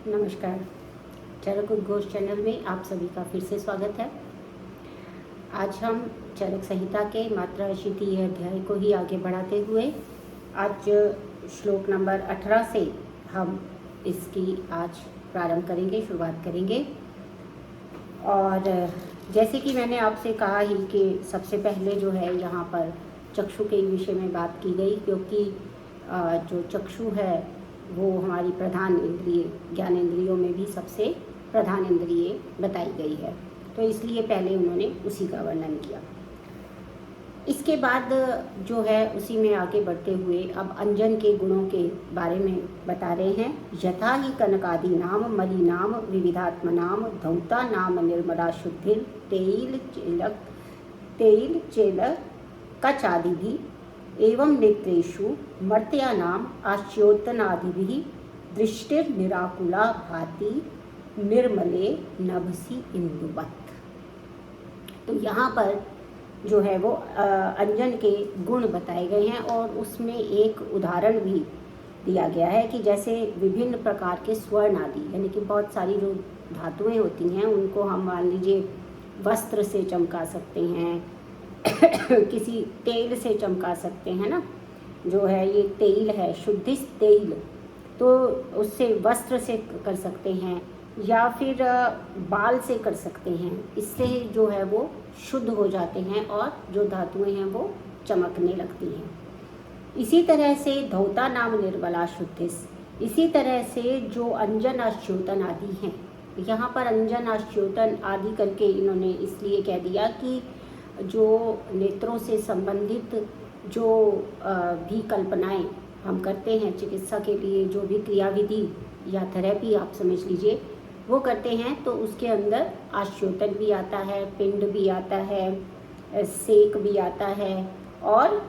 नमस्कार। चरक उद्घोष चैनल में आप सभी का फिर से स्वागत है। आज हम चरक संहिता के मात्रा अशीति अध्याय को ही आगे बढ़ाते हुए आज श्लोक नंबर 18 से हम इसकी आज प्रारंभ करेंगे, शुरुआत करेंगे। और जैसे कि मैंने आपसे कहा ही कि सबसे पहले जो है यहाँ पर चक्षु के विषय में बात की गई, क्योंकि जो चक्षु है वो हमारी प्रधान इंद्रिय, ज्ञान इंद्रियों में भी सबसे प्रधान इंद्रिय बताई गई है, तो इसलिए पहले उन्होंने उसी का वर्णन किया। इसके बाद जो है उसी में आगे बढ़ते हुए अब अंजन के गुणों के बारे में बता रहे हैं। यथा ही कनकादि नाम मलिनाम विविधात्मनाम धौता नाम निर्मला शुद्धिर तेल चेलक कचादिभि एवं नेत्रेषु मर्त्यानाम आश्योतनादिभिः दृष्टिर्निराकुला भाति निर्मले नभसि इंदुवत्। तो यहाँ पर जो है वो अंजन के गुण बताए गए हैं और उसमें एक उदाहरण भी दिया गया है कि जैसे विभिन्न प्रकार के स्वर्ण आदि, यानी कि बहुत सारी जो धातुएं होती हैं उनको हम मान लीजिए वस्त्र से चमका सकते हैं, किसी तेल से चमका सकते हैं ना, जो है ये तेल है शुद्धिस तेल, तो उससे वस्त्र से कर सकते हैं या फिर बाल से कर सकते हैं। इससे जो है वो शुद्ध हो जाते हैं और जो धातुएं हैं वो चमकने लगती हैं। इसी तरह से धौता नाम निर्मला शुद्धिस, इसी तरह से जो अंजन आश्योतन आदि हैं, यहाँ पर अंजन आश्योतन आदि करके इन्होंने इसलिए कह दिया कि जो नेत्रों से संबंधित जो भी कल्पनाएं हम करते हैं चिकित्सा के लिए, जो भी क्रियाविधि या थेरेपी आप समझ लीजिए वो करते हैं, तो उसके अंदर आश्योतन भी आता है, पिंड भी आता है, सेक भी आता है और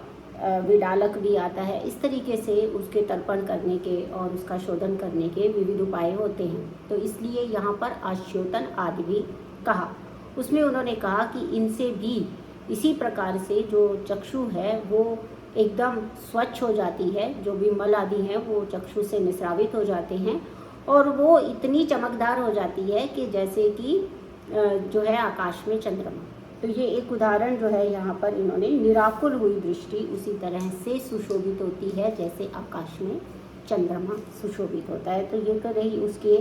विडालक भी आता है। इस तरीके से उसके तर्पण करने के और उसका शोधन करने के विविध उपाय होते हैं, तो इसलिए यहाँ पर आश्योतन आदि भी कहा। उसमें उन्होंने कहा कि इनसे भी इसी प्रकार से जो चक्षु है वो एकदम स्वच्छ हो जाती है, जो भी मल आदि हैं वो चक्षु से निस्रावित हो जाते हैं और वो इतनी चमकदार हो जाती है कि जैसे कि जो है आकाश में चंद्रमा। तो ये एक उदाहरण जो है यहाँ पर इन्होंने, निराकुल हुई दृष्टि उसी तरह से सुशोभित होती है जैसे आकाश में चंद्रमा सुशोभित होता है। तो ये कर रही उसके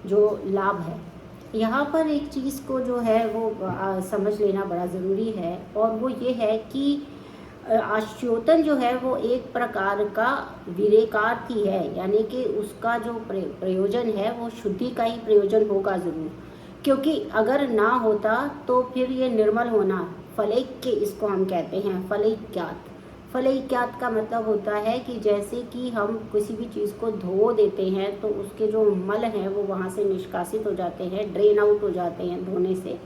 जो लाभ है। यहाँ पर एक चीज़ को जो है वो समझ लेना बड़ा ज़रूरी है, और वो ये है कि आश्योतन जो है वो एक प्रकार का विरेकार्थ ही है, यानी कि उसका जो प्रयोजन है वो शुद्धि का ही प्रयोजन होगा ज़रूर, क्योंकि अगर ना होता तो फिर ये निर्मल होना, फलैक्य इसको हम कहते हैं, फलैक्यात। फलैक्यात का मतलब होता है कि जैसे कि हम किसी भी चीज़ को धो देते हैं तो उसके जो मल हैं वो वहाँ से निष्कासित हो जाते हैं, ड्रेन आउट हो जाते हैं धोने से,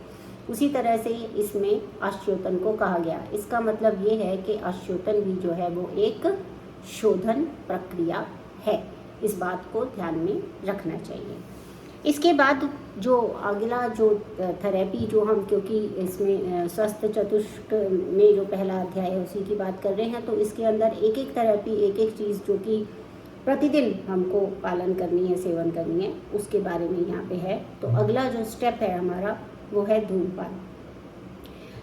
उसी तरह से इसमें आश्योतन को कहा गया। इसका मतलब ये है कि आश्योतन भी जो है वो एक शोधन प्रक्रिया है, इस बात को ध्यान में रखना चाहिए। इसके बाद जो अगला जो थेरेपी जो हम, क्योंकि इसमें स्वस्थ चतुष्क में जो पहला अध्याय है उसी की बात कर रहे हैं, तो इसके अंदर एक एक थेरेपी, एक एक चीज़ जो कि प्रतिदिन हमको पालन करनी है, सेवन करनी है, उसके बारे में यहाँ पे है। तो अगला जो स्टेप है हमारा वो है धूमपान।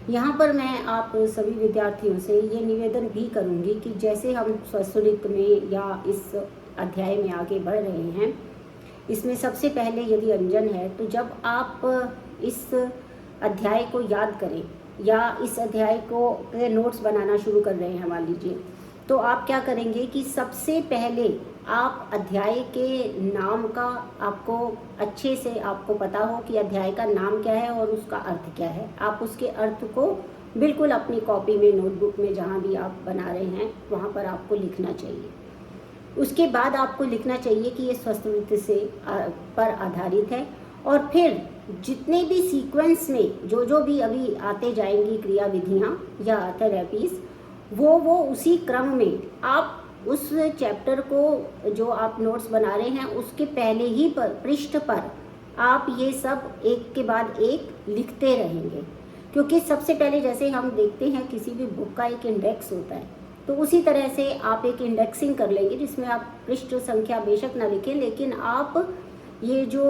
यहाँ पर मैं आप सभी विद्यार्थियों से ये निवेदन भी करूँगी कि जैसे हम स्वस्वरित में या इस अध्याय में आगे बढ़ रहे हैं, इसमें सबसे पहले यदि अंजन है तो जब आप इस अध्याय को याद करें या इस अध्याय को के नोट्स बनाना शुरू कर रहे हैं मान लीजिए, तो आप क्या करेंगे कि सबसे पहले आप अध्याय के नाम का, आपको अच्छे से आपको पता हो कि अध्याय का नाम क्या है और उसका अर्थ क्या है। आप उसके अर्थ को बिल्कुल अपनी कॉपी में, नोटबुक में, जहाँ भी आप बना रहे हैं वहाँ पर आपको लिखना चाहिए। उसके बाद आपको लिखना चाहिए कि ये स्वस्थवृत्ति से पर आधारित है, और फिर जितने भी सीक्वेंस में जो भी अभी आते जाएंगी क्रियाविधियाँ या थेरेपीज़, वो उसी क्रम में आप उस चैप्टर को जो आप नोट्स बना रहे हैं उसके पहले ही पृष्ठ पर आप ये सब एक के बाद एक लिखते रहेंगे। क्योंकि सबसे पहले जैसे हम देखते हैं किसी भी बुक का एक इंडेक्स होता है, तो उसी तरह से आप एक इंडेक्सिंग कर लेंगे जिसमें आप पृष्ठ संख्या बेशक ना लिखें, लेकिन आप ये जो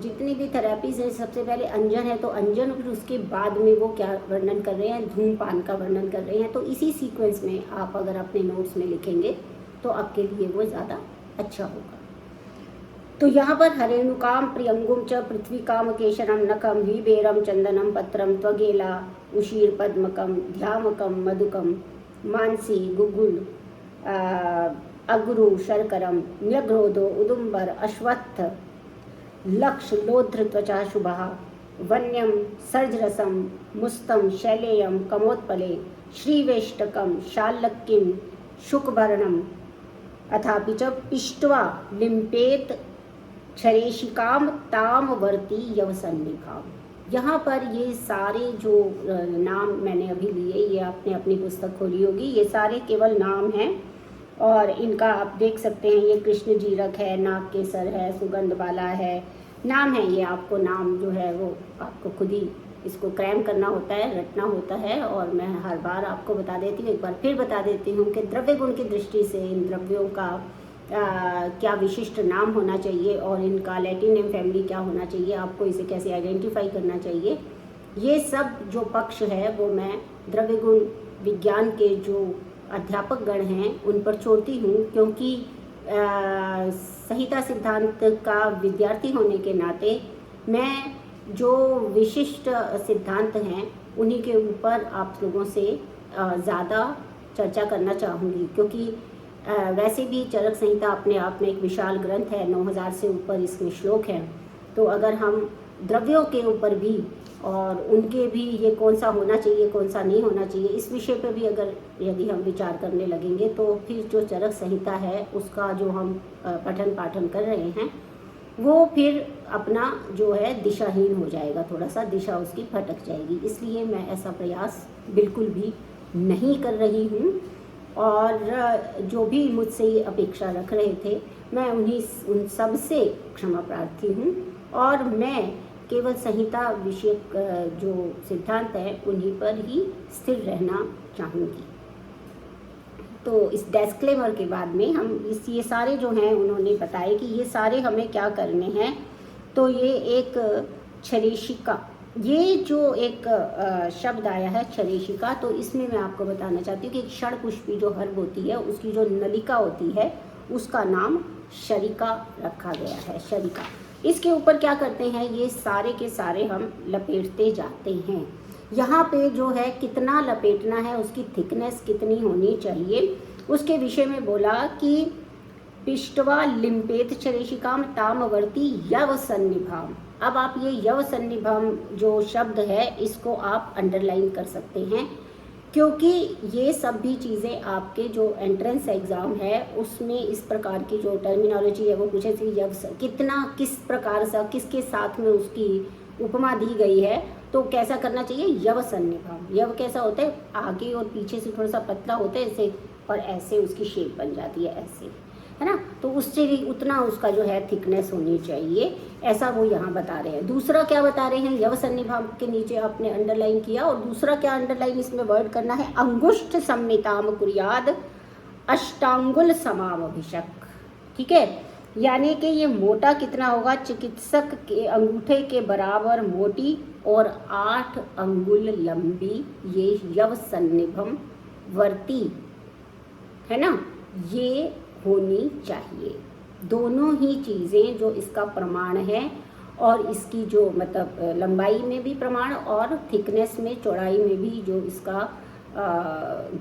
जितनी भी थेरेपीज हैं, सबसे पहले अंजन है तो अंजन, फिर उसके बाद में वो क्या वर्णन कर रहे हैं, धूमपान का वर्णन कर रहे हैं। तो इसी सीक्वेंस में आप अगर अपने नोट्स में लिखेंगे तो आपके लिए वो ज़्यादा अच्छा होगा। तो यहाँ पर हरेणुकाम प्रियंगुम च पृथ्वीकाम केशरम नखम वीबेरम चंदनम पत्रम त्वगेला उशीर पद्मकम ध्यामकम मधुकम मानसी गुगुल अग्रु शर्करम न्यग्रोधो उदुम्बर अश्वत्थ लक्ष लोध्र त्वचा शुभः वन्यम सर्जरसम मुस्तम शैलेयम कमोत्पले श्रीवेष्टकम शाल्लक्किम शुकभरणम अथापि च पिष्ट्वा लिम्पेत क्षरेशिकाम तामवर्ती यवसन्निभाम। यहाँ पर ये सारे जो नाम मैंने अभी लिए, ये आपने अपनी पुस्तक खोली होगी, ये सारे केवल नाम हैं और इनका आप देख सकते हैं। ये कृष्ण जीरक है, नाग केसर है, सुगंध वाला है, नाम है ये। आपको नाम जो है वो आपको खुद ही इसको क्रैम करना होता है, रटना होता है। और मैं हर बार आपको बता देती हूँ, एक बार फिर बता देती हूँ कि द्रव्य गुण की दृष्टि से इन द्रव्यों का क्या विशिष्ट नाम होना चाहिए और इनका लैटिन नेम फैमिली क्या होना चाहिए, आपको इसे कैसे आइडेंटिफाई करना चाहिए, ये सब जो पक्ष है वो मैं द्रव्य गुण विज्ञान के जो अध्यापक गण हैं उन पर छोड़ती हूँ, क्योंकि संहिता सिद्धांत का विद्यार्थी होने के नाते मैं जो विशिष्ट सिद्धांत हैं उन्हीं के ऊपर आप लोगों से ज़्यादा चर्चा करना चाहूँगी, क्योंकि वैसे भी चरक संहिता अपने आप में एक विशाल ग्रंथ है, 9000 से ऊपर इसमें श्लोक हैं। तो अगर हम द्रव्यों के ऊपर भी और उनके भी ये कौन सा होना चाहिए कौन सा नहीं होना चाहिए, इस विषय पर भी अगर यदि हम विचार करने लगेंगे तो फिर जो चरक संहिता है उसका जो हम पठन पाठन कर रहे हैं वो फिर अपना जो है दिशाहीन हो जाएगा, थोड़ा सा दिशा उसकी भटक जाएगी। इसलिए मैं ऐसा प्रयास बिल्कुल भी नहीं कर रही हूँ और जो भी मुझसे ये अपेक्षा रख रहे थे मैं उन सब से क्षमा प्रार्थी हूँ और मैं केवल संहिता विषयक जो सिद्धांत है उन्हीं पर ही स्थिर रहना चाहूँगी। तो इस डिस्क्लेमर के बाद में हम ये सारे जो हैं उन्होंने बताए कि ये सारे हमें क्या करने हैं। तो ये एक क्षरेशिका, ये जो एक शब्द आया है क्षरेशिका, तो इसमें मैं आपको बताना चाहती हूँ कि एक षडपुष्पी जो हर्ब होती है उसकी जो नलिका होती है उसका नाम शरिका रखा गया है, शरिका। इसके ऊपर क्या करते हैं, ये सारे के सारे हम लपेटते जाते हैं। यहाँ पे जो है कितना लपेटना है, उसकी थिकनेस कितनी होनी चाहिए, उसके विषय में बोला कि पिष्ट्वा लिम्पेत क्षरेशिकाम तामवर्ती यवसन्निभाम। अब आप ये यवसन्निभाम जो शब्द है इसको आप अंडरलाइन कर सकते हैं, क्योंकि ये सब भी चीज़ें आपके जो एंट्रेंस एग्ज़ाम है उसमें इस प्रकार की जो टर्मिनोलॉजी है वो पूछे थी। कितना किस प्रकार से किसके साथ में उसकी उपमा दी गई है, तो कैसा करना चाहिए, यवसन्निभाम। यव कैसा होता है, आगे और पीछे से थोड़ा सा पतला होता है ऐसे, और ऐसे उसकी शेप बन जाती है ऐसे, है ना। तो उससे भी उतना उसका जो है थिकनेस होनी चाहिए, ऐसा वो यहाँ बता रहे हैं। दूसरा क्या बता रहे हैं, यवसन्निभाम के नीचे आपने अंडरलाइन किया, और दूसरा क्या अंडरलाइन इसमें वर्ड करना है, अंगुष्ठ सम्मिताम कुर्याद अष्टांगुल समावभिषक। ठीक है, यानी कि ये मोटा कितना होगा, चिकित्सक के अंगूठे के बराबर मोटी और 8 अंगुल लंबी ये यवसन्निभम वर्ती, है ना, ये होनी चाहिए। दोनों ही चीज़ें जो इसका प्रमाण है और इसकी जो मतलब लंबाई में भी प्रमाण और थिकनेस में, चौड़ाई में भी जो इसका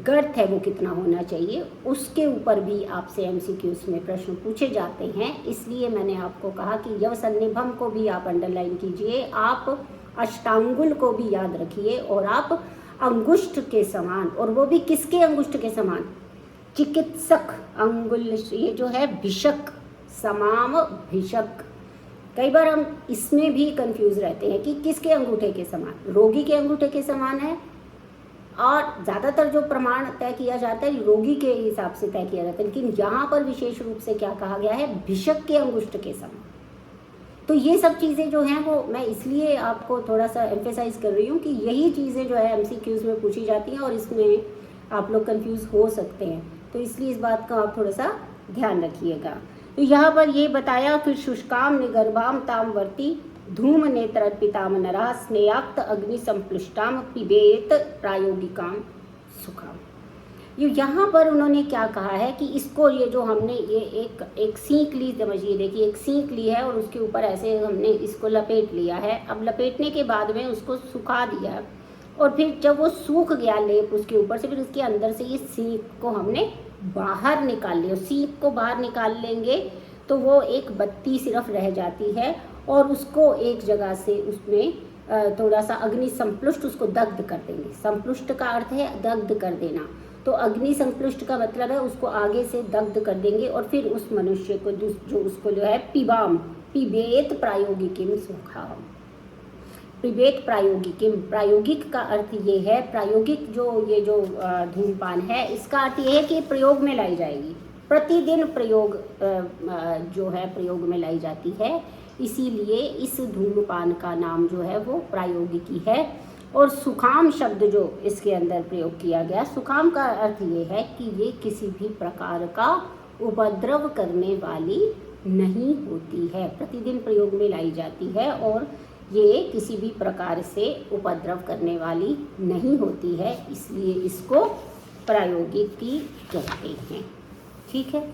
गर्थ है वो कितना होना चाहिए, उसके ऊपर भी आपसे एमसीक्यूज में प्रश्न पूछे जाते हैं। इसलिए मैंने आपको कहा कि यवसन्निभम को भी आप अंडरलाइन कीजिए, आप अष्टांगुल को भी याद रखिए, और आप अंगुष्ठ के समान, और वो भी किसके अंगुष्ठ के समान, चिकित्सक अंगुल, ये जो है भिषक, समाम भिषक। कई बार हम इसमें भी कंफ्यूज रहते हैं कि किसके अंगूठे के समान, रोगी के अंगूठे के समान है, और ज़्यादातर जो प्रमाण तय किया जाता है रोगी के हिसाब से तय किया जाता है, लेकिन यहाँ पर विशेष रूप से क्या कहा गया है, भिषक के अंगुष्ठ के समान। तो ये सब चीज़ें जो हैं वो मैं इसलिए आपको थोड़ा सा एम्फेसाइज कर रही हूँ कि यही चीज़ें जो है एमसीक्यूज में पूछी जाती हैं और इसमें आप लोग कंफ्यूज हो सकते हैं, तो इसलिए इस बात का आप थोड़ा सा ध्यान रखिएगा। तो यहाँ पर ये बताया, फिर शुष्काम निगर्भाम ताम वर्ती धूम नेत्र पिताम नरा स्नेयाक्त अग्नि संप्लुष्टाम पिबेत प्रायोगिकाम सुखाम। ये यहाँ पर उन्होंने क्या कहा है कि इसको, ये जो हमने ये एक सीख ली, समझिए, देखिए एक सीख ली है और उसके ऊपर ऐसे हमने इसको लपेट लिया है। अब लपेटने के बाद में उसको सुखा दिया और फिर जब वो सूख गया लेप उसके ऊपर से, फिर उसके अंदर से ये सीख को हमने बाहर निकाल लिया। सीख को बाहर निकाल लेंगे तो वो एक बत्ती सिर्फ रह जाती है और उसको एक जगह से उसमें थोड़ा सा अग्नि संप्लुष्ट उसको दग्ध कर देंगे। संप्लुष्ट का अर्थ है दग्ध कर देना, तो अग्नि संप्लुष्ट का मतलब है उसको आगे से दग्ध कर देंगे और फिर उस मनुष्य को जो उसको जो है पिबाम पिबेत प्रायोगिकीम सुखाम। पिबेत प्रायोगिकीम, प्रायोगिक का अर्थ ये है, प्रायोगिक ये जो धूमपान है इसका अर्थ ये है कि प्रयोग में लाई जाएगी, प्रतिदिन प्रयोग जो है प्रयोग में लाई जाती है, इसीलिए इस धूमपान का नाम जो है वो प्रायोगिकी है। और सुखाम शब्द जो इसके अंदर प्रयोग किया गया, सुखाम का अर्थ ये है कि ये किसी भी प्रकार का उपद्रव करने वाली नहीं होती है, प्रतिदिन प्रयोग में लाई जाती है और ये किसी भी प्रकार से उपद्रव करने वाली नहीं होती है, इसलिए इसको प्रायोगिकी कहते हैं। ठीक है।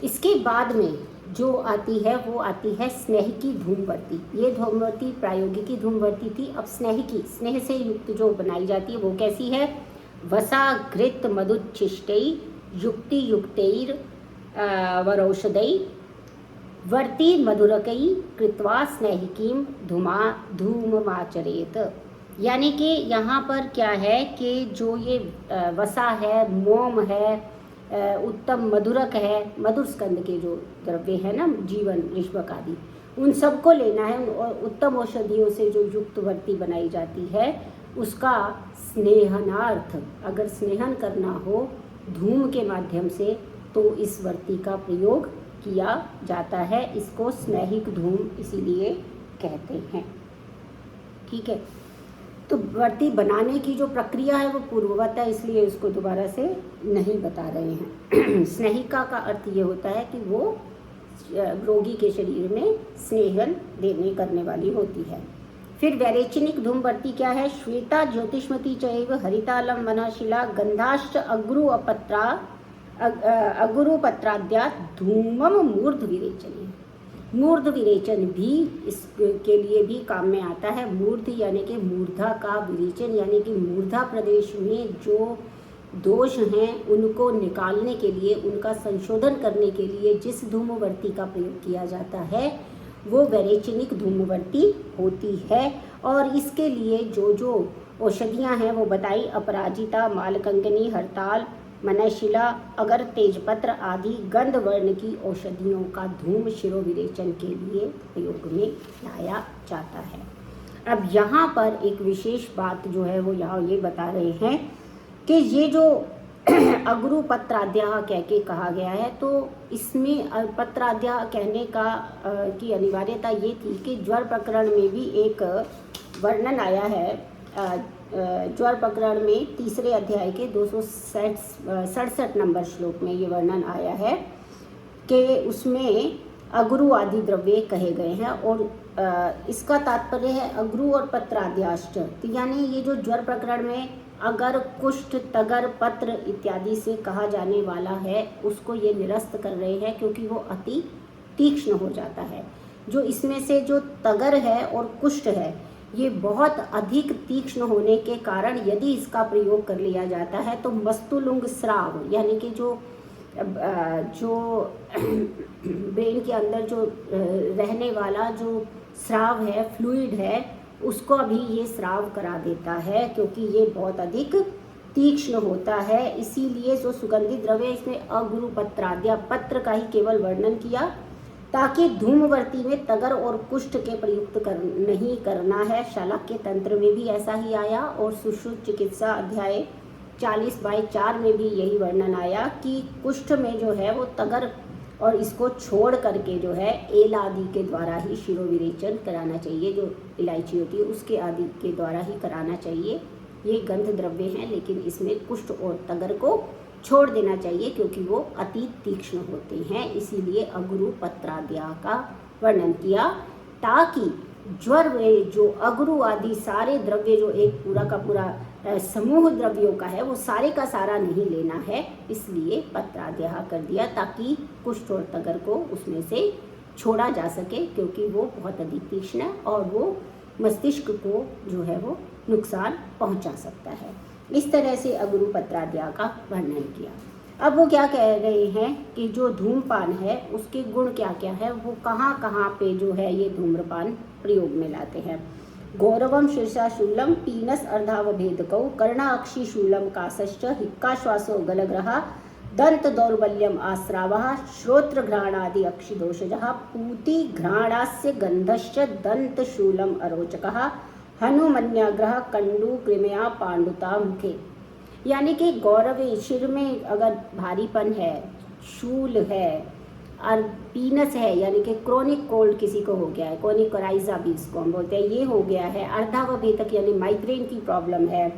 इसके बाद में जो आती है वो आती है स्नेह की धूमवर्ती। ये धूमवर्ती प्रायोगिकी धूमवर्ती थी। अब स्नेह की, स्नेह से युक्त जो बनाई जाती है वो कैसी है? वसा घृत मधुच्छिष्टै युक्ति युक्तैर वरौषधै वर्ती मधुरकै कृत्वा स्नेहिकीम धूममाचरेत। यानी कि यहाँ पर क्या है कि जो ये वसा है, मोम है, उत्तम मधुरक है, मधुर स्कंद के जो द्रव्य है ना, जीवन ऋष्वक आदि, उन सबको लेना है और उत्तम औषधियों से जो युक्त वर्ती बनाई जाती है उसका स्नेहनार्थ, अगर स्नेहन करना हो धूम के माध्यम से तो इस वर्ती का प्रयोग किया जाता है। इसको स्नेहिक धूम इसीलिए कहते हैं। ठीक है। तो वर्ती बनाने की जो प्रक्रिया है वो पूर्ववत है, इसलिए उसको दोबारा से नहीं बता रहे हैं। स्नेहिका का अर्थ ये होता है कि वो रोगी के शरीर में स्नेहन देने करने वाली होती है। फिर वैरेचनिक धूमवर्ती क्या है? श्वेता ज्योतिष्मती चैव हरितालम वनशिला गंधाश्च अगुरुपत्राद्या धूमम मूर्ध विरेचनी। मूर्ध विरेचन भी इसके लिए भी काम में आता है। मूर्ध यानी कि मूर्धा का विरेचन, यानी कि मूर्धा प्रदेश में जो दोष हैं उनको निकालने के लिए, उनका संशोधन करने के लिए जिस धूमवर्ती का प्रयोग किया जाता है वो वैरेचनिक धूमवर्ती होती है। और इसके लिए जो जो औषधियाँ हैं वो बताई, अपराजिता, मालकंकनी, हरताल, मनशिला, अगर तेजपत्र आदि गंध वर्ण की औषधियों का धूम शिरोविरेचन के लिए प्रयोग में लाया जाता है। अब यहाँ पर एक विशेष बात जो है वो यहाँ ये बता रहे हैं कि ये जो अगुरु पत्राद्या कह के कहा गया है, तो इसमें पत्राद्या कहने का की अनिवार्यता ये थी कि ज्वर प्रकरण में भी एक वर्णन आया है। ज्वर प्रकरण में 3 अध्याय के 267 नंबर श्लोक में ये वर्णन आया है कि उसमें अगुरु आदि द्रव्य कहे गए हैं और इसका तात्पर्य है अगुरु और पत्राद्याश्च। तो यानी ये जो ज्वर प्रकरण में अगर, कुष्ठ, तगर, पत्र इत्यादि से कहा जाने वाला है उसको ये निरस्त कर रहे हैं क्योंकि वो अति तीक्ष्ण हो जाता है। जो इसमें से जो तगर है और कुष्ठ है ये बहुत अधिक तीक्ष्ण होने के कारण यदि इसका प्रयोग कर लिया जाता है तो मस्तुलुंग स्राव, यानी कि जो ब्रेन के अंदर जो रहने वाला जो स्राव है, फ्लूइड है, उसको भी ये स्राव करा देता है क्योंकि ये बहुत अधिक तीक्ष्ण होता है। इसीलिए जो सुगंधित द्रव्य इसमें अगुरु पत्राद्या, पत्र का ही केवल वर्णन किया ताकि धूमवर्ती में तगर और कुष्ठ के प्रयुक्त नहीं करना है। शालाक्य तंत्र में भी ऐसा ही आया और सुश्रुत चिकित्सा अध्याय 40/4 में भी यही वर्णन आया कि कुष्ठ में जो है वो तगर और इसको छोड़ करके जो है एल आदि के द्वारा ही शिरोविरेचन कराना चाहिए। जो इलायची होती है उसके आदि के द्वारा ही कराना चाहिए। ये गंध द्रव्य हैं लेकिन इसमें कुष्ठ और तगर को छोड़ देना चाहिए क्योंकि वो अति तीक्ष्ण होते हैं, इसीलिए अगुरु पत्राद्या का वर्णन किया, ताकि ज्वर में जो अगुरु आदि सारे द्रव्य जो एक पूरा का पूरा समूह द्रव्यों का है वो सारे का सारा नहीं लेना है, इसलिए पत्राद्या कर दिया ताकि कुष्ठ और तगर को उसमें से छोड़ा जा सके, क्योंकि वो बहुत अधिक तीक्ष्ण है और वो मस्तिष्क को जो है वो नुकसान पहुंचा सकता है। इस तरह से अगुरु पत्राद्या का वर्णन किया। अब वो क्या कह रहे हैं कि जो धूमपान है उसके गुण क्या क्या है, वो कहाँ कहाँ पे जो है ये धूम्रपान प्रयोग में लाते हैं। गौरवम शीर्षा शूलम पीनस अर्धावभेदकौ कर्णाक्षी शूलम कासश्च हिक्काश्वासो गलग्रहा दंत दौर्बल्यम आस्रावः श्रोत्र घ्राणादि अक्षिदोषजः पूति घ्राणास्य गंधश्च दंत शूलम अरोचकः हनुमन्याग्रह कंडू कृमया पांडुता मुखे। यानी कि गौरवे सिर में अगर भारीपन है, शूल है और पीनस है यानी कि क्रोनिक कोल्ड किसी को हो गया है, क्रोनिक कोराइजा भी इसको हम बोलते हैं, ये हो गया है। अर्धावभेदक यानी माइग्रेन की प्रॉब्लम है।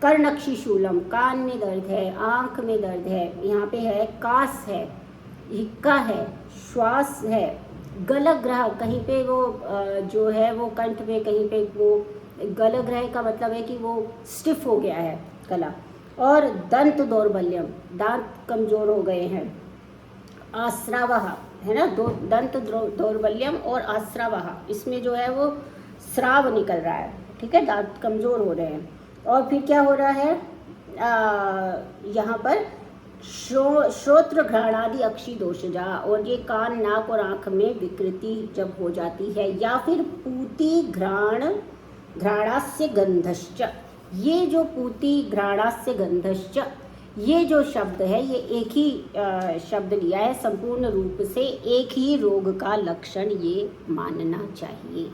कर्णक्षी शूलम कान में दर्द है, आँख में दर्द है, यहाँ पे है कास है, हिक्का है, श्वास है, गलग्रह कहीं पे वो जो है वो कंठ में कहीं पे वो गलग्रह का मतलब है कि वो स्टिफ हो गया है गला, और दंत दौर्बल्यम दांत कमजोर हो गए हैं, आस्रावः है ना, दंत दौर्बल्यम और आस्रावः इसमें जो है वो स्राव निकल रहा है, ठीक है, दांत कमजोर हो रहे हैं। और फिर क्या हो रहा है यहाँ पर श्रोत्र घ्राणादि अक्षी दोषजा, और ये कान नाक और आँख में विकृति जब हो जाती है, या फिर पूति घ्राणास्य गंधश्च, ये जो पूति घ्राणास्य गंधश्च ये जो शब्द है ये एक ही शब्द लिया है, संपूर्ण रूप से एक ही रोग का लक्षण ये मानना चाहिए,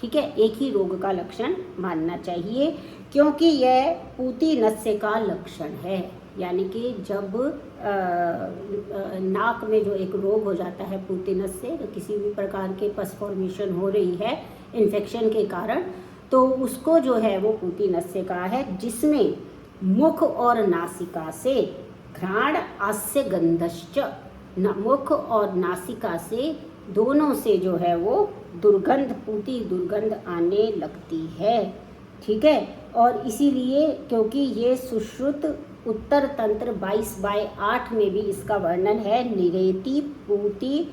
ठीक है, एक ही रोग का लक्षण मानना चाहिए, क्योंकि यह पूति नस्य का लक्षण है। यानी कि जब नाक में जो एक रोग हो जाता है पूतिनस से, तो किसी भी प्रकार के पस फॉर्मेशन हो रही है इन्फेक्शन के कारण, तो उसको जो है वो पूतिनस्य का है, जिसमें मुख और नासिका से घ्राण आस्य गंधश्च, मुख और नासिका से दोनों से जो है वो दुर्गंध, पूती दुर्गंध आने लगती है, ठीक है। और इसीलिए क्योंकि ये सुश्रुत उत्तर तंत्र 22/8 में भी इसका वर्णन है, निरेति पूति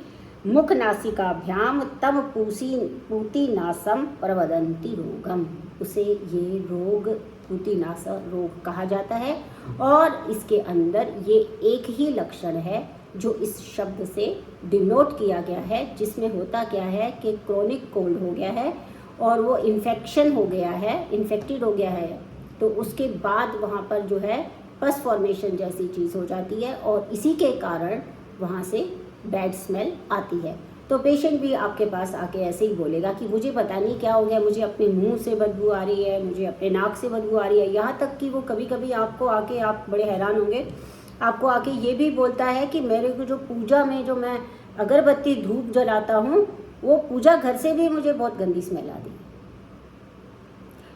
मुख नासिकाभ्याम तम पूति नासम प्रवदंती रोगम, उसे ये रोग पूति नास रोग कहा जाता है। और इसके अंदर ये एक ही लक्षण है जो इस शब्द से डिनोट किया गया है, जिसमें होता क्या है कि क्रोनिक कोल्ड हो गया है और वो इन्फेक्शन हो गया है, इन्फेक्टेड हो गया है, तो उसके बाद वहाँ पर जो है पस फॉर्मेशन जैसी चीज़ हो जाती है और इसी के कारण वहाँ से बैड स्मेल आती है। तो पेशेंट भी आपके पास आके ऐसे ही बोलेगा कि मुझे पता नहीं क्या हो गया, मुझे अपने मुंह से बदबू आ रही है, मुझे अपने नाक से बदबू आ रही है, यहाँ तक कि वो कभी कभी आपको आके, आप बड़े हैरान होंगे, आपको आके ये भी बोलता है कि मेरे को जो पूजा में जो मैं अगरबत्ती धूप जलाता हूँ वो पूजा घर से भी मुझे बहुत गंदी स्मेल आती है।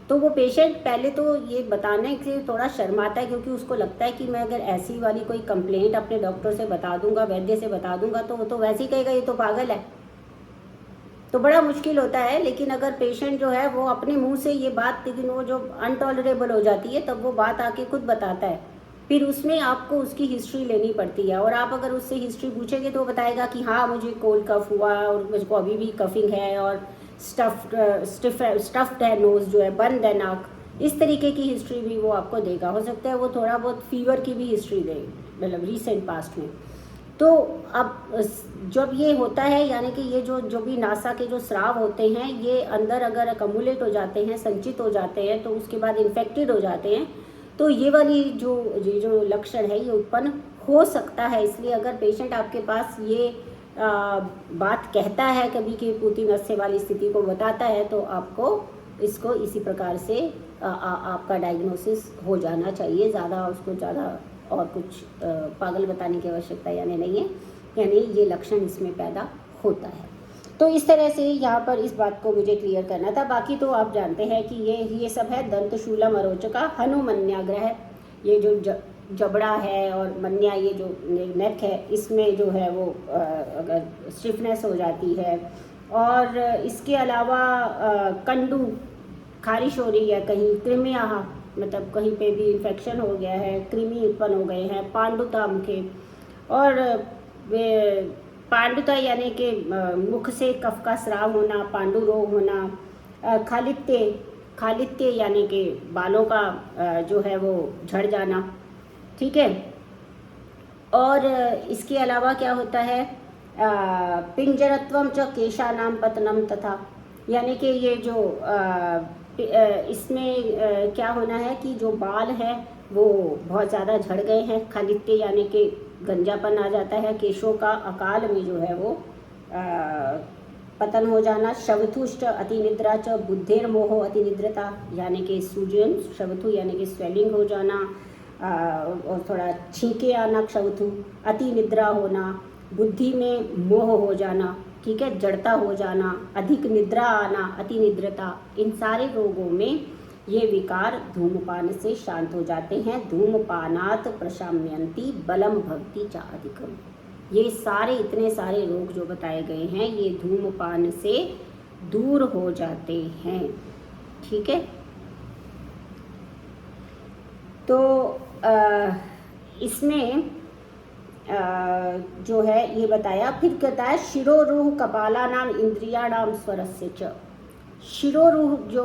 तो वो पेशेंट पहले तो ये बताने से थोड़ा शर्माता है, क्योंकि उसको लगता है कि मैं अगर ऐसी वाली कोई कंप्लेंट अपने डॉक्टर से बता दूंगा, वैद्य से बता दूंगा, तो वो तो वैसे ही कहेगा ये तो पागल है, तो बड़ा मुश्किल होता है। लेकिन अगर पेशेंट जो है वो अपने मुंह से ये बात, लेकिन वो जो अनटॉलरेबल हो जाती है तब वो बात आके खुद बताता है, फिर उसमें आपको उसकी हिस्ट्री लेनी पड़ती है। और आप अगर उससे हिस्ट्री पूछेंगे तो वो बताएगा कि हाँ मुझे कोल्ड कफ हुआ और मुझको अभी भी कफिंग है और स्टफ्ड है नोज जो है, बंद है नाक, इस तरीके की हिस्ट्री भी वो आपको देगा। हो सकता है वो थोड़ा बहुत फीवर की भी हिस्ट्री दे, मतलब रिसेंट पास्ट में। तो अब जब ये होता है, यानी कि ये जो भी नासा के जो स्राव होते हैं ये अंदर अगर अकमुलेट हो जाते हैं, संचित हो जाते हैं, तो उसके बाद इन्फेक्टेड हो जाते हैं, तो ये वाली जो लक्षण है ये उत्पन्न हो सकता है। इसलिए अगर पेशेंट आपके पास ये बात कहता है कभी कि पूती नस्य वाली स्थिति को बताता है, तो आपको इसको इसी प्रकार से आपका डायग्नोसिस हो जाना चाहिए। ज़्यादा उसको ज़्यादा और कुछ पागल बताने की आवश्यकता यानी नहीं है, यानी ये लक्षण इसमें पैदा होता है। तो इस तरह से यहाँ पर इस बात को मुझे क्लियर करना था। बाकी तो आप जानते हैं कि ये सब है दंतशूलम अरोचका, हनुमन्याग्रह, ये जो जबड़ा है और मन्या ये जो नेक है इसमें जो है वो अगर स्टिफनेस हो जाती है, और इसके अलावा कंडू खारिश हो रही है, कहीं कृमियाँ मतलब कहीं पे भी इन्फेक्शन हो गया है, कृमि उत्पन्न हो गए हैं, पांडुता मुखे, और वे पांडुता यानी कि मुख से कफ का स्राव होना, पांडु रोग होना, खालित्य यानी कि बालों का जो है वो झड़ जाना, ठीक है। और इसके अलावा क्या होता है, पिंजरत्वम च केशानाम पतनम तथा, यानी कि ये जो इसमें क्या होना है कि जो बाल हैं वो बहुत ज़्यादा झड़ गए हैं, खालित्य यानी कि गंजापन आ जाता है, केशों का अकाल में जो है वो पतन हो जाना, शवथुष्ट अतिनिद्रा च बुद्धेर मोहो अतिनिद्रता, यानी कि सूजन, शवथु यानी कि स्वेलिंग हो जाना, और थोड़ा छींके आना, क्षवथु, अति निद्रा होना, बुद्धि में मोह हो जाना, ठीक है, जड़ता हो जाना, अधिक निद्रा आना, अति निद्रता, इन सारे रोगों में ये विकार धूमपान से शांत हो जाते हैं। धूमपानात् प्रशाम्यन्ति बलम भवति च अधिकम, ये सारे इतने सारे रोग जो बताए गए हैं ये धूमपान से दूर हो जाते हैं, ठीक है। तो इसमें जो है ये बताया, फिर कहता है शिरोरूह कपाला नाम इंद्रिया नाम स्वरस्य च। शिरोरूह जो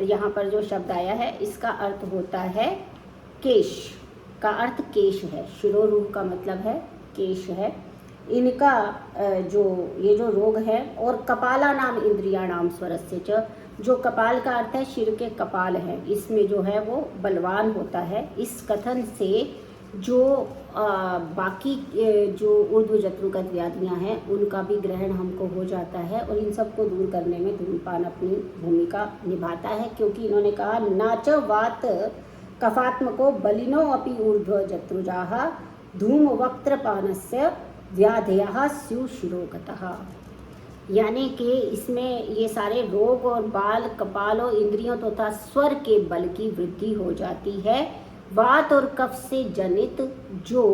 यहाँ पर जो शब्द आया है इसका अर्थ होता है केश, का अर्थ केश है, शिरोरूह का मतलब है केश है, इनका जो ये जो रोग है, और कपाला नाम इंद्रिया नाम स्वरस्य च, जो कपाल का अर्थ है शिर के कपाल है, इसमें जो है वो बलवान होता है। इस कथन से जो बाकी जो ऊर्ध्व जत्रुगत व्याधियाँ हैं उनका भी ग्रहण हमको हो जाता है, और इन सब को दूर करने में धूमपान अपनी भूमिका निभाता है, क्योंकि इन्होंने कहा नाच वात कफात्मको बलिनो अपि ऊर्ध्व जत्रुजाः धूमवक्त्रपानस्य व्याधयः स्युः शिरोगतः, यानी कि इसमें ये सारे रोग और बाल, कपाल और इंद्रियों तथा स्वर के बल की वृद्धि हो जाती है। वात और कफ से जनित जो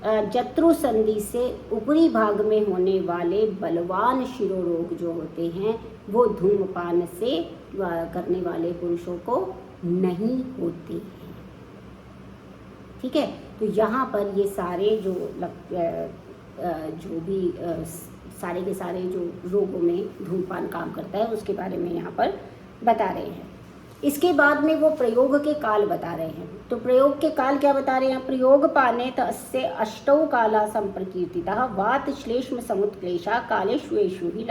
जत्रु संधि से ऊपरी भाग में होने वाले बलवान शिरोरोग जो होते हैं वो धूमपान से करने वाले पुरुषों को नहीं होते हैं, ठीक है। तो यहाँ पर ये सारे जो भी सारे के सारे जो रोगों में धूमपान काम करता है उसके बारे में यहाँ पर बता रहे हैं। इसके बाद में वो प्रयोग के काल बता रहे हैं। तो प्रयोग के काल क्या बता रहे हैं, प्रयोग पाने तस्य अष्टौ काला संप्रकीर्तितः वात श्लेष्म समुत्क्लेशा कालेष्वेषु ही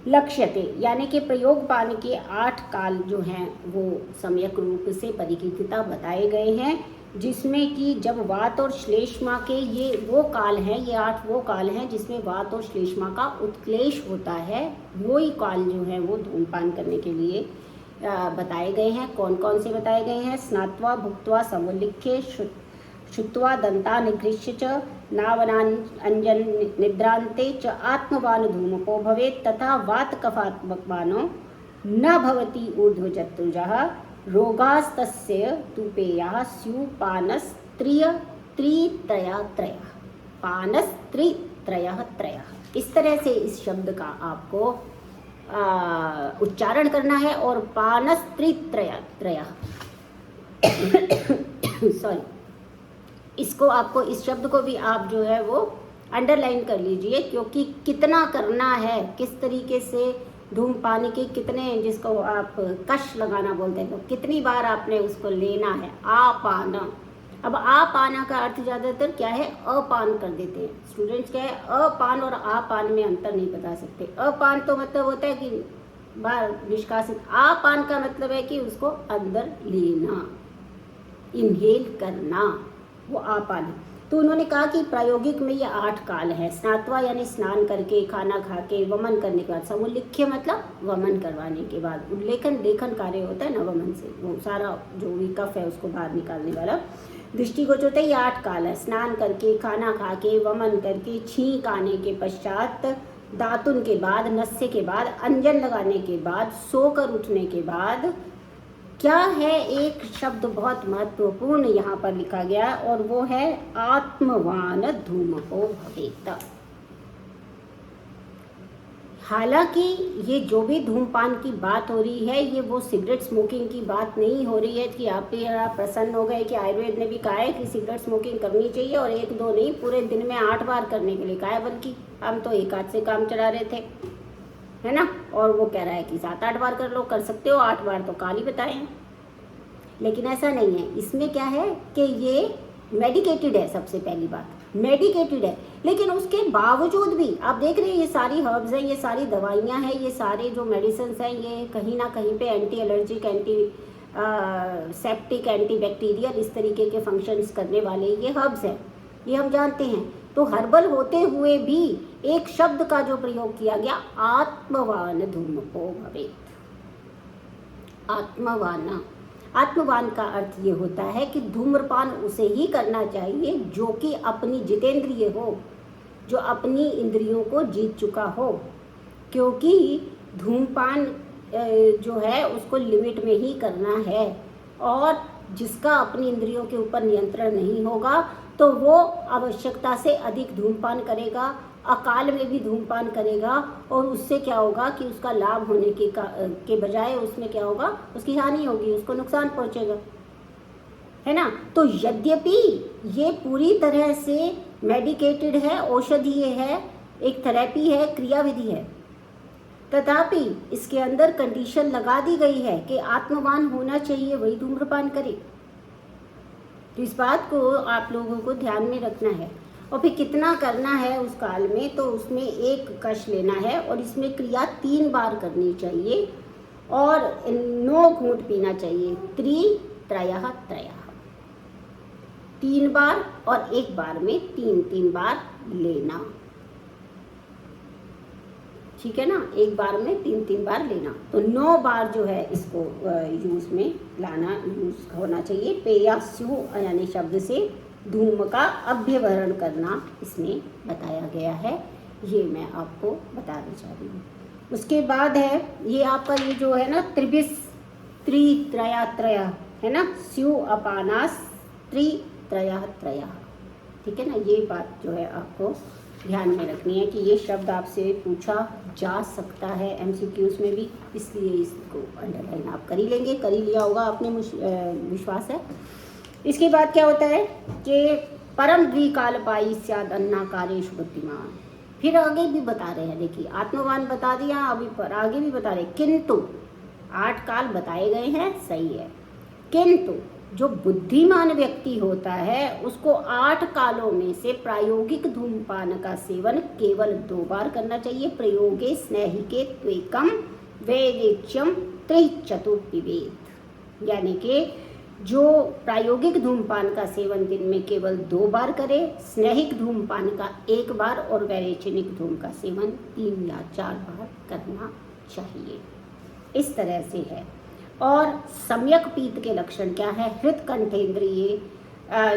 लक्ष्यते, यानी कि प्रयोग पान के 8 काल जो हैं वो सम्यक रूप से परिकीर्तिता बताए गए हैं, जिसमें कि जब वात और श्लेष्मा के ये वो काल हैं, ये 8 वो काल हैं जिसमें वात और श्लेष्मा का उत्क्लेश होता है, वो ही काल जो है वो धूमपान करने के लिए बताए गए हैं। कौन कौन से बताए गए हैं, स्नात्वा भुक्त्वा समुल्लिख्य शुत्वा दंता निगृह्य च नावनांजन निद्रांते च आत्मवान धूमपो भवेत् तथा वात कफात्मकवानो न भवति ऊर्ध्वजत्रुजः रोगास्तस्य तुपेयाः स्युः पानस्त्रित्रयः। इस तरह से इस शब्द का आपको उच्चारण करना है, और पानस्त्रित्रयः सॉरी, इसको आपको, इस शब्द को भी आप जो है वो अंडरलाइन कर लीजिए, क्योंकि कितना करना है, किस तरीके से धूमपान के कितने, जिसको आप कश लगाना बोलते हैं, तो कितनी बार आपने उसको लेना है, आपाना। अब आपाना का अर्थ ज़्यादातर क्या है, अपान कर देते हैं स्टूडेंट्स। क्या है, अपान और आपान में अंतर नहीं बता सकते। अपान तो मतलब होता है कि बाहर निष्कासित, आपान का मतलब है कि उसको अंदर लेना, इनहेल करना, वो आपान है। तो उन्होंने कहा कि प्रायोगिक में ये 8 काल है, स्नात्वा यानी स्नान करके, खाना खा के, वमन करने के बाद, समुल्लिख्य मतलब वमन करवाने के बाद, उल्लेखन लेखन कार्य होता है ना वमन से, वो सारा जो भी कफ है उसको बाहर निकालने वाला दृष्टिगोचर होता है। ये 8 काल है, स्नान करके, खाना खा के, वमन करके, छींक आने के पश्चात, दातुन के बाद, नस्य के बाद, अंजन लगाने के बाद, सोकर उठने के बाद, क्या है, एक शब्द बहुत महत्वपूर्ण यहाँ पर लिखा गया और वो है आत्मवान धूमको भवेत। हालांकि ये जो भी धूमपान की बात हो रही है, ये वो सिगरेट स्मोकिंग की बात नहीं हो रही है कि आप प्रसन्न हो गए कि आयुर्वेद ने भी कहा है कि सिगरेट स्मोकिंग करनी चाहिए और 1-2 नहीं, पूरे दिन में 8 बार करने के लिए कहा है, बल्कि हम तो एक हाथ से काम चला रहे थे, है ना, और वो कह रहा है कि 7-8 बार कर लो, कर सकते हो, 8 बार तो काल ही बताए हैं। लेकिन ऐसा नहीं है, इसमें क्या है कि ये मेडिकेटेड है, सबसे पहली बात मेडिकेटेड है, लेकिन उसके बावजूद भी आप देख रहे हैं ये सारी हर्ब्स हैं, ये सारी दवाइयाँ हैं, ये सारे जो मेडिसिन हैं, ये कहीं ना कहीं पे anti allergic, anti septic, anti bacterial इस तरीके के फंक्शंस करने वाले ये हर्ब्स हैं, ये हम जानते हैं। तो हर्बल होते हुए भी एक शब्द का जो प्रयोग किया गया, आत्मवान धूमको भवेत। आत्मवान का अर्थ ये होता है कि धूम्रपान उसे ही करना चाहिए जो कि अपनी जितेंद्रिय हो, जो अपनी इंद्रियों को जीत चुका हो, क्योंकि धूमपान जो है उसको लिमिट में ही करना है, और जिसका अपनी इंद्रियों के ऊपर नियंत्रण नहीं होगा तो वो आवश्यकता से अधिक धूमपान करेगा, अकाल में भी धूमपान करेगा, और उससे क्या होगा कि उसका लाभ होने के बजाय उसमें क्या होगा, उसकी हानि होगी, उसको नुकसान पहुंचेगा, है ना। तो यद्यपि ये पूरी तरह से मेडिकेटेड है, औषधीय है, एक थेरेपी है, क्रियाविधि है, तथापि इसके अंदर कंडीशन लगा दी गई है कि आत्मवान होना चाहिए वही धूम्रपान करे। तो इस बात को आप लोगों को ध्यान में रखना है। और फिर कितना करना है उस काल में, तो उसमें 1 कश लेना है और इसमें क्रिया 3 बार करनी चाहिए और 9 घूंट पीना चाहिए। त्रयः 3 बार और 1 बार में 3 बार लेना, ठीक है ना, 1 बार में 3 बार लेना। तो 9 बार जो है इसको यूज में लाना, यूज होना चाहिए। पेयास्यु यानी शब्द से धूम का अभ्यवरण करना इसमें बताया गया है, ये मैं आपको बताना चाह रही हूँ। उसके बाद है ये आपका ये जो है ना त्रिभिस त्रय है ना, स्यु अपानास त्रय, ठीक है ना। ये बात जो है आपको ध्यान में रखनी है कि ये शब्द आपसे पूछा जा सकता है MCQs में भी, इसलिए इसको अंडरलाइन आप कर ही लेंगे, कर ही लिया होगा आपने, विश्वास है। इसके बाद क्या होता है कि परम द्विकाल पाई स्याद अन्नाकारेश बुद्धिमान। फिर आगे भी बता रहे हैं, देखिए आत्मवान बता दिया, अभी पर आगे भी बता रहे, किंतु 8 काल बताए गए हैं, सही है, किंतु जो बुद्धिमान व्यक्ति होता है उसको 8 कालों में से प्रायोगिक धूमपान का सेवन केवल 2 बार करना चाहिए। प्रयोगे स्नेहिके त्वेकम वैदेक्ष्यम त्रिचतुर्पिबेद, यानी कि जो प्रायोगिक धूमपान का सेवन दिन में केवल 2 बार करे, स्नेहिक धूमपान का 1 बार और वैरेचनिक धूम का सेवन 3 या 4 बार करना चाहिए। इस तरह से है। और सम्यक पीत के लक्षण क्या है? हृत्कंठेन्द्रिये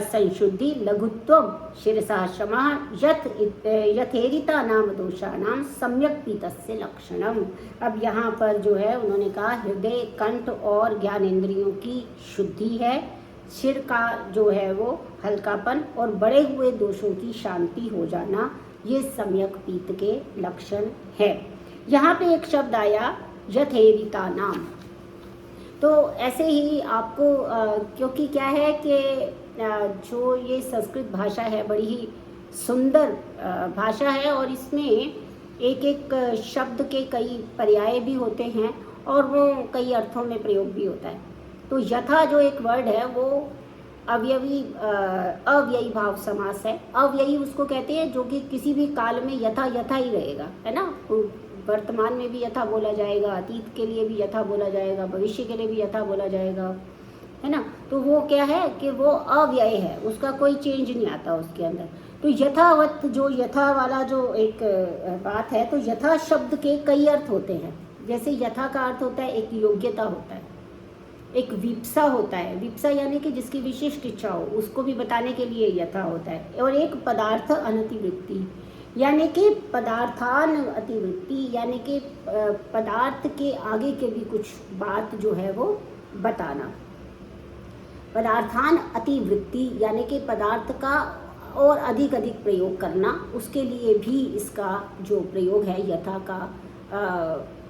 संशुद्धि, लघुत्वम, शिरसा शमा, यथेरिता नाम दोषाणाम सम्यक पीतस्य लक्षणम। अब यहाँ पर जो है उन्होंने कहा हृदय, कंठ और ज्ञानेंद्रियों की शुद्धि है, सिर का जो है वो हल्कापन और बढ़े हुए दोषों की शांति हो जाना, ये सम्यक पीत के लक्षण है। यहाँ पे एक शब्द आया यथेरिता नाम, तो ऐसे ही आपको क्योंकि क्या है कि जो ये संस्कृत भाषा है बड़ी ही सुंदर भाषा है और इसमें एक एक शब्द के कई पर्याय भी होते हैं और वो कई अर्थों में प्रयोग भी होता है। तो यथा जो एक वर्ड है वो अव्ययी भाव समास है। अव्ययी उसको कहते हैं जो कि किसी भी काल में यथा यथा ही रहेगा, है ना। वर्तमान में भी यथा बोला जाएगा, अतीत के लिए भी यथा बोला जाएगा, भविष्य के लिए भी यथा बोला जाएगा, है ना। तो वो क्या है कि वो अव्यय है, उसका कोई चेंज नहीं आता उसके अंदर। तो यथावत जो यथा वाला जो एक बात है, तो यथा शब्द के कई अर्थ होते हैं। जैसे यथा का अर्थ होता है एक योग्यता होता है, एक विप्सा होता है, विप्सा यानी कि जिसकी विशिष्ट इच्छा हो उसको भी बताने के लिए यथा होता है, और एक पदार्थ अनतिवृत्ति यानी कि पदार्थान अतिवृत्ति, यानी कि पदार्थ के आगे के भी कुछ बात जो है वो बताना। पदार्थान अतिवृत्ति यानी कि पदार्थ का और अधिक अधिक प्रयोग करना, उसके लिए भी इसका जो प्रयोग है यथा का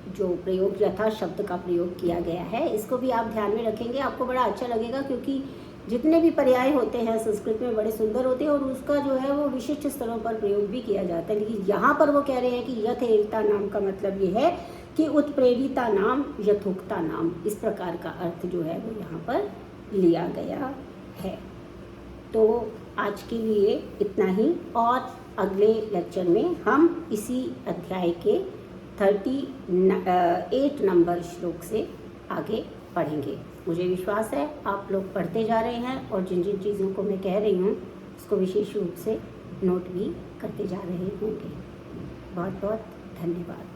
जो प्रयोग यथा शब्द का प्रयोग किया गया है, इसको भी आप ध्यान में रखेंगे, आपको बड़ा अच्छा लगेगा, क्योंकि जितने भी पर्याय होते हैं संस्कृत में बड़े सुंदर होते हैं और उसका जो है वो विशिष्ट स्तरों पर प्रयोग भी किया जाता है। लेकिन यहाँ पर वो कह रहे हैं कि यथेरिता नाम का मतलब ये है कि उत्प्रेरिता नाम, यथोक्ता नाम, इस प्रकार का अर्थ जो है वो यहाँ पर लिया गया है। तो आज के लिए इतना ही, और अगले लेक्चर में हम इसी अध्याय के 38 नंबर श्लोक से आगे पढ़ेंगे। मुझे विश्वास है आप लोग पढ़ते जा रहे हैं और जिन जिन चीज़ों को मैं कह रही हूँ उसको विशेष रूप से नोट भी करते जा रहे होंगे। बहुत बहुत धन्यवाद।